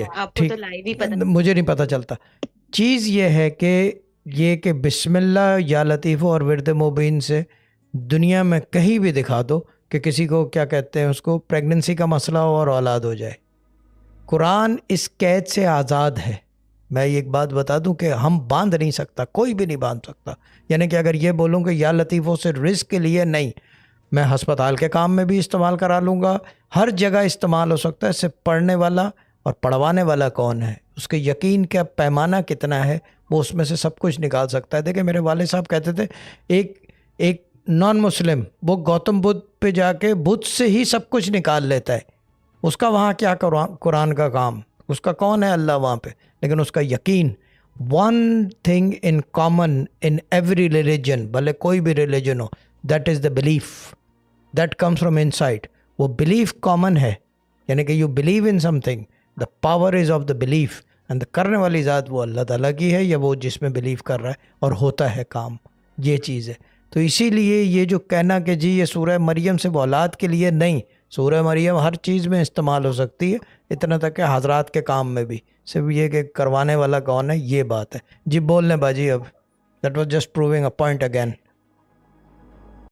آپ کو ٹھیک، تو لائیو ہی پتہ. مجھے نہیں پتہ چلتا. چیز یہ ہے کہ بسم اللہ یا لطیف اور ورد مبین سے دنیا میں کہیں بھی دکھا دو کہ کسی کو کیا کہتے ہیں اس کو پریگننسی کا مسئلہ ہو اور اولاد ہو جائے. قرآن اس قید سے آزاد ہے. میں ایک بات بتا دوں کہ ہم باندھ نہیں سکتا، کوئی بھی نہیں باندھ سکتا. یعنی کہ اگر یہ بولوں کہ یا لطیفوں سے رزق کے لیے نہیں، میں ہسپتال کے کام میں بھی استعمال کرا لوں گا، ہر جگہ استعمال ہو سکتا ہے. اس سے پڑھنے والا اور پڑھوانے والا کون ہے، اس کے یقین کا پیمانہ کتنا ہے، وہ اس میں سے سب کچھ نکال سکتا ہے. دیکھیں میرے والد صاحب کہتے تھے ایک نان مسلم وہ گوتم بدھ پہ جا کے بدھ سے ہی سب کچھ نکال لیتا ہے. اس کا وہاں کیا قرآن کا کام، اس کا کون ہے اللہ وہاں پہ، لیکن اس کا یقین. One thing in common in every religion, بھلے کوئی بھی religion who, that is the belief that comes from in side. وہ بلیف کامن ہے، یعنی کہ you believe in some thing, the power is of the belief. And کرنے والی ذات وہ اللہ تعالیٰ کی ہے یا وہ جس میں بلیو کر رہا ہے اور ہوتا ہے کام، یہ چیز ہے. تو اسی لیے یہ جو کہنا کہ جی یہ سورہ مریم سے اولاد کے لیے نہیں، سورہ مریم ہر چیز میں استعمال ہو سکتی ہے، اتنا تک کہ حضرات کے کام میں بھی. صرف یہ کہ کروانے والا کون ہے، یہ بات ہے. جی بول لیں باجی اب. That was just proving a point again.